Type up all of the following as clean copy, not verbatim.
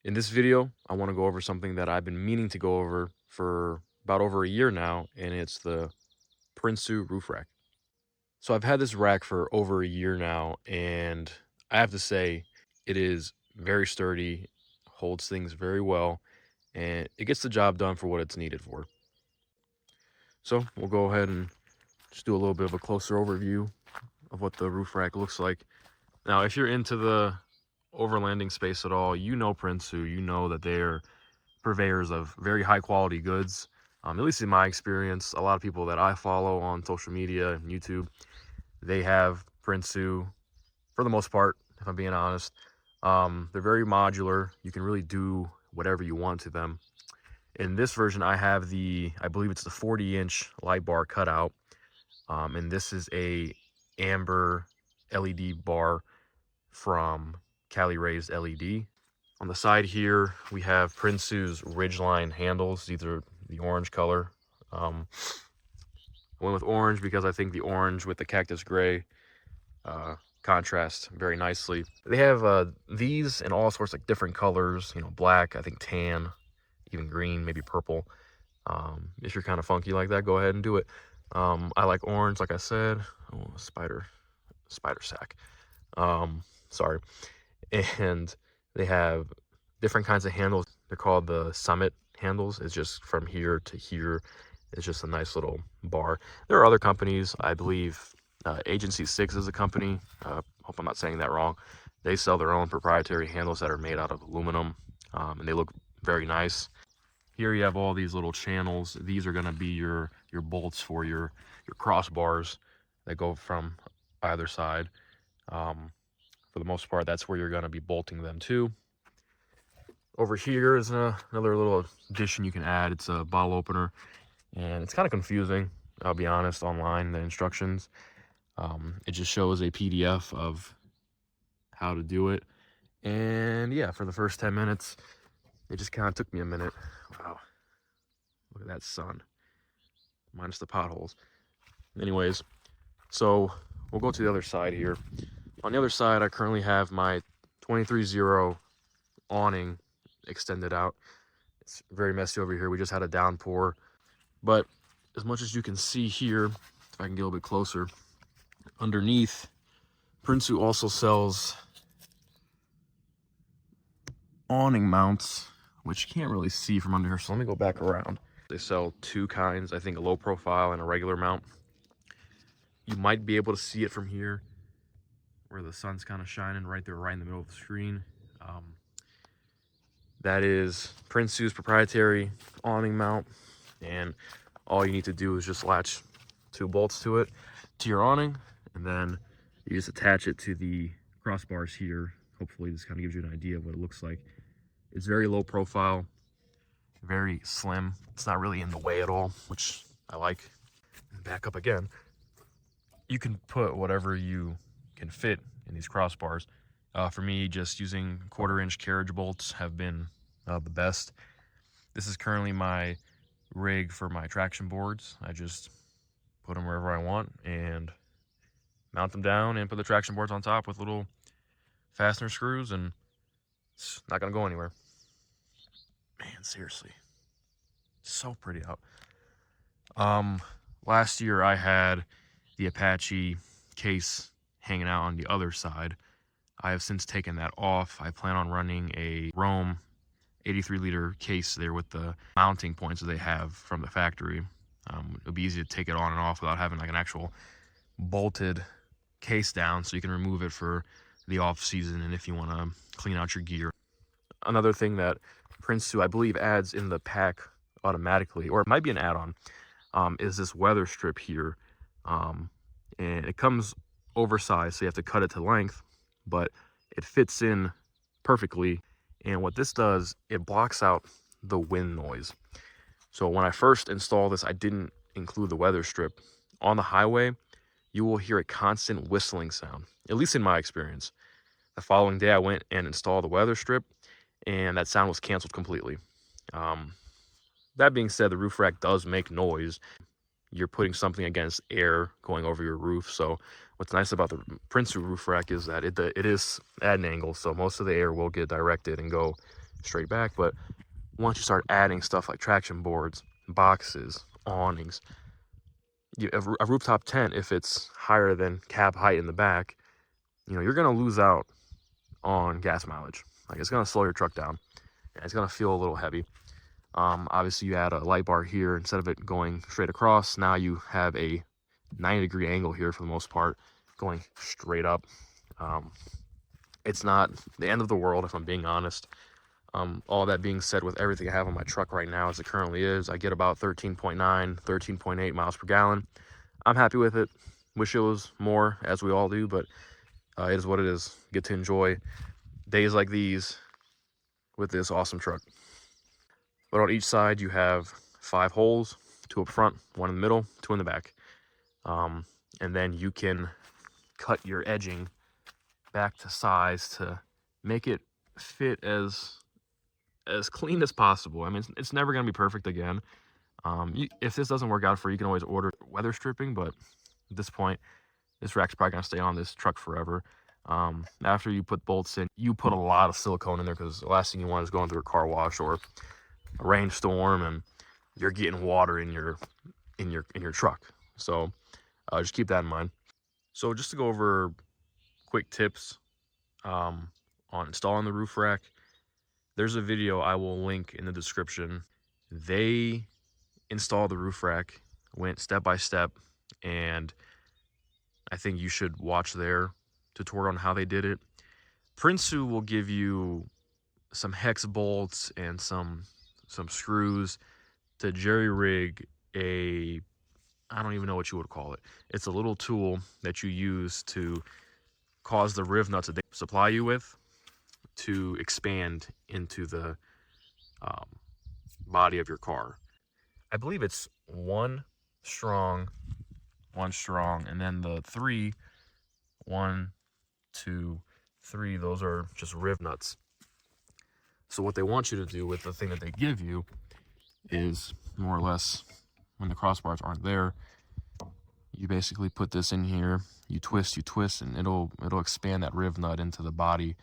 In this video, I want to go over something that I've been meaning to go over for about over a year now, and it's the Prinsu Roof Rack. So I've had this rack for over a year now, and I have to say it is very sturdy, holds things very well, and it gets the job done for what it's needed for. So we'll go ahead and just do a little bit of a closer overview of what the roof rack looks like. Now, if you're into the overlanding space at all, you know Prinsu, you know that they're purveyors of very high quality goods. At least in my experience, a lot of people that I follow on social media and YouTube, they have Prinsu for the most part, if I'm being honest. They're very modular. You can really do whatever you want to them. In this version, I have I believe it's the 40-inch light bar cutout. And this is a amber LED bar from Cali Raised LED. On the side here, we have Prinsu's Ridgeline handles. These are the orange color. I went with orange because I think the orange with the cactus gray contrast very nicely. They have these in all sorts of different colors, black, I think tan, even green, maybe purple. If you're kind of funky like that, go ahead and do it. I like orange, like I said. Oh, spider sack. Sorry. And they have different kinds of handles. They're called the Summit handles. It's just from here to here. It's just a nice little bar. There are other companies, I believe. Agency 6 is a company. Hope I'm not saying that wrong. They sell their own proprietary handles that are made out of aluminum, and they look very nice. Here you have all these little channels. These are going to be your bolts for your crossbars that go from either side. For the most part, that's where you're going to be bolting them to. Over here is another little addition you can add. It's a bottle opener, and it's kind of confusing, I'll be honest, online, the instructions. It just shows a PDF of how to do it. And yeah, for the first 10 minutes, it just kind of took me a minute. Wow. Look at that sun. Minus the potholes. Anyways, so we'll go to the other side here. On the other side, I currently have my 23-0 awning extended out. It's very messy over here. We just had a downpour. But as much as you can see here, if I can get a little bit closer, underneath, Prinsu also sells awning mounts, which you can't really see from under here. So let me go back around. They sell two kinds, I think a low profile and a regular mount. You might be able to see it from here where the sun's kind of shining right there, right in the middle of the screen. That is Prinsu's proprietary awning mount, and all you need to do is just latch 2 bolts to it, to your awning, and then you just attach it to the crossbars here. Hopefully this kind of gives you an idea of what it looks like. It's very low profile, very slim. It's not really in the way at all, which I like. And back up again. You can put whatever you can fit in these crossbars. For me, just using 1/4-inch carriage bolts have been the best. This is currently my rig for my traction boards. I just put them wherever I want and mount them down and put the traction boards on top with little fastener screws, and it's not gonna go anywhere. Man, seriously, so pretty out. Last year I had the Apache case hanging out on the other side. I have since taken that off. I plan on running a Rome 83-liter case there with the mounting points that they have from the factory. It'll be easy to take it on and off without having like an actual bolted case down, so you can remove it for the off season and if you want to clean out your gear. Another thing that Prinsu, I believe, adds in the pack automatically, or it might be an add-on, is this weather strip here. And it comes oversized, so you have to cut it to length, but it fits in perfectly. And what this does, it blocks out the wind noise. So when I first installed this, I didn't include the weather strip. On the highway, you will hear a constant whistling sound, at least in my experience. The following day, I went and installed the weather strip, and that sound was canceled completely. That being said, the roof rack does make noise. You're putting something against air going over your roof. So what's nice about the Prinsu roof rack is that it is at an angle, so most of the air will get directed and go straight back. But once you start adding stuff like traction boards, boxes, awnings, a rooftop tent, if it's higher than cab height in the back, you know, you're going to lose out on gas mileage. Like, it's going to slow your truck down, and it's going to feel a little heavy. Obviously, you add a light bar here. Instead of it going straight across, now you have a 90-degree angle here for the most part, going straight up. It's not the end of the world, if I'm being honest. All that being said, with everything I have on my truck right now as it currently is, I get about 13.9, 13.8 miles per gallon. I'm happy with it. Wish it was more, as we all do, but it is what it is. Get to enjoy days like these with this awesome truck. But on each side, you have 5 holes, 2 up front, 1 in the middle, 2 in the back. And then you can cut your edging back to size to make it fit as clean as possible. I mean, it's never going to be perfect again. If this doesn't work out for you, you can always order weather stripping, but at this point, this rack's probably going to stay on this truck forever. After you put bolts in, you put a lot of silicone in there, because the last thing you want is going through a car wash or a rainstorm and you're getting water in your truck. So just keep that in mind. So just to go over quick tips on installing the roof rack, there's a video I will link in the description. They installed the roof rack, went step by step, and I think you should watch their tutorial on how they did it. Prinsu will give you some hex bolts and some screws to jerry rig a, I don't even know what you would call it. It's a little tool that you use to cause the rivet nuts that they supply you with to expand into the body of your car. I believe it's one strong, and then the 3, 1, 2, 3, those are just rivet nuts. So what they want you to do with the thing that they give you is, more or less, when the crossbars aren't there, you basically put this in here, you twist, and it'll expand that rivet nut into the body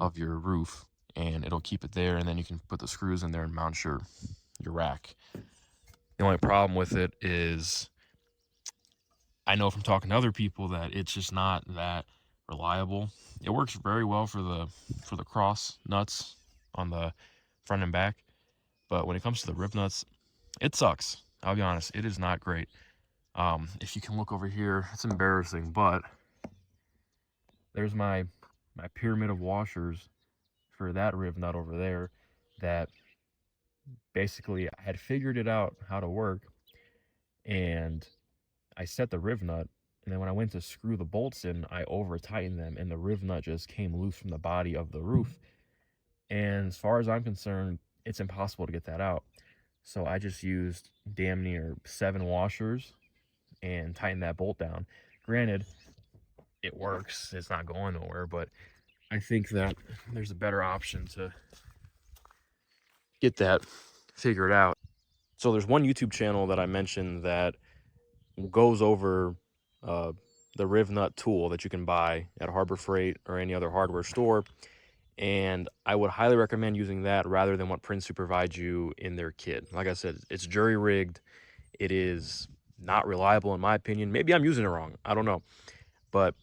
of your roof, and it'll keep it there, and then you can put the screws in there and mount your rack. The only problem with it is, I know from talking to other people that it's just not that reliable. It works very well for the cross nuts on the front and back, but when it comes to the rivet nuts, it sucks. I'll be honest, it is not great. If you can look over here, it's embarrassing, but there's my pyramid of washers for that rivet nut over there, that basically I had figured it out how to work, and I set the rivet nut, and then when I went to screw the bolts in, I over tightened them, and the rivet nut just came loose from the body of the roof. And as far as I'm concerned, it's impossible to get that out. So I just used damn near 7 washers and tightened that bolt down. Granted, it works, it's not going nowhere, but I think that there's a better option to get that figured out. So there's one YouTube channel that I mentioned that goes over the Rivet Nut tool that you can buy at Harbor Freight or any other hardware store, and I would highly recommend using that rather than what Prinsu provides you in their kit. Like I said, it's jury rigged. It is not reliable in my opinion. Maybe I'm using it wrong, I don't know, but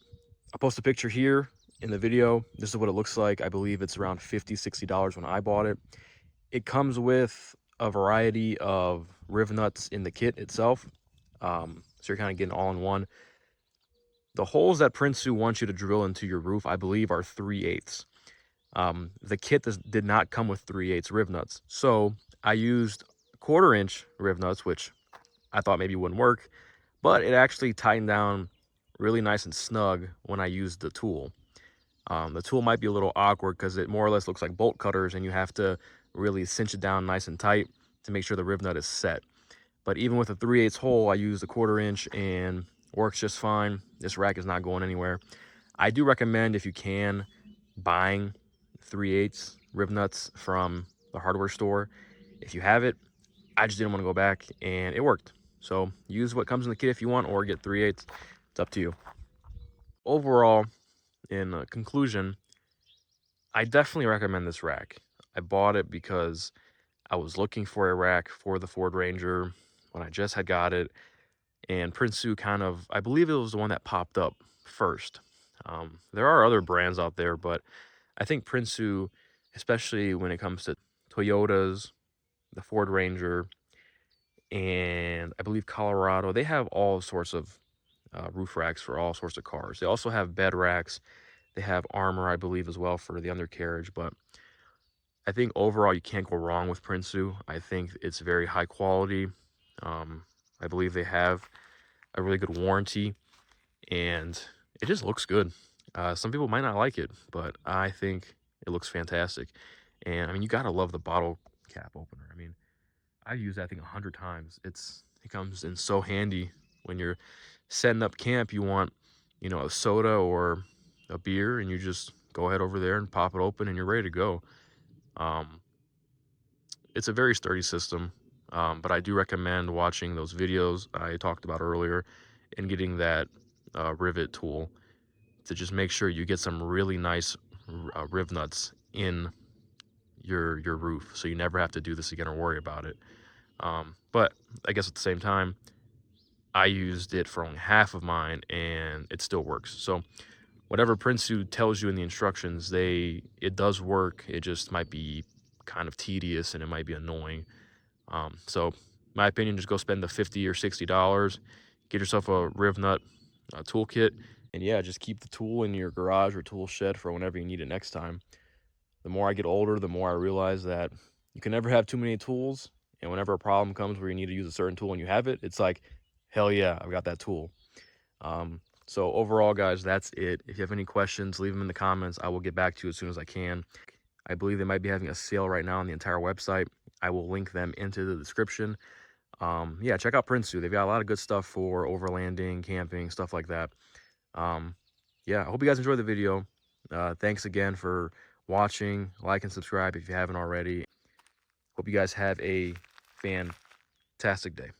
I'll post a picture here in the video. This is what it looks like. I believe it's around $50–60 when I bought it. It comes with a variety of rivet nuts in the kit itself, so you're kind of getting all in one. The holes that Prinsu wants you to drill into your roof, I believe, are 3/8. The kit did not come with 3/8 rivet nuts, so I used 1/4-inch rivet nuts, which I thought maybe wouldn't work, but it actually tightened down really nice and snug when I used the tool. The tool might be a little awkward because it more or less looks like bolt cutters, and you have to really cinch it down nice and tight to make sure the rivet nut is set. But even with a 3/8 hole, I used a 1/4-inch and works just fine. This rack is not going anywhere. I do recommend, if you can, buying 3/8 rivet nuts from the hardware store. If you have it, I just didn't want to go back, and it worked. So use what comes in the kit if you want, or get 3/8. It's up to you. Overall, in conclusion, I definitely recommend this rack. I bought it because I was looking for a rack for the Ford Ranger when I just had got it, and Prinsu kind of, I believe it was the one that popped up first. There are other brands out there, but I think Prinsu, especially when it comes to Toyotas, the Ford Ranger, and I believe Colorado, they have all sorts of roof racks for all sorts of cars. They also have bed racks. They have armor, I believe, as well for the undercarriage. But I think overall you can't go wrong with Prinsu. I think it's very high quality. I believe they have a really good warranty, and it just looks good. Some people might not like it, but I think it looks fantastic. And I mean, you gotta love the bottle cap opener. I mean, I've used that thing 100 times. It comes in so handy when you're setting up camp. You want, you know, a soda or a beer, and you just go ahead over there and pop it open, and you're ready to go. Um, it's a very sturdy system, but I do recommend watching those videos I talked about earlier and getting that Rivet Tool to just make sure you get some really nice riv nuts in your roof, so you never have to do this again or worry about it. But I guess at the same time, I used it for only half of mine, and it still works. So whatever Prinsu tells you in the instructions, it does work. It just might be kind of tedious and it might be annoying. So my opinion, just go spend the $50 or $60, get yourself a riv nut toolkit, and yeah, just keep the tool in your garage or tool shed for whenever you need it next time. The more I get older, the more I realize that you can never have too many tools, and whenever a problem comes where you need to use a certain tool and you have it, it's like, hell yeah, I've got that tool. So overall, guys, that's it. If you have any questions, leave them in the comments. I will get back to you as soon as I can. I believe they might be having a sale right now on the entire website. I will link them into the description. Yeah, check out Prinsu. They've got a lot of good stuff for overlanding, camping, stuff like that. Yeah, I hope you guys enjoyed the video. Thanks again for watching. Like and subscribe if you haven't already. Hope you guys have a fantastic day.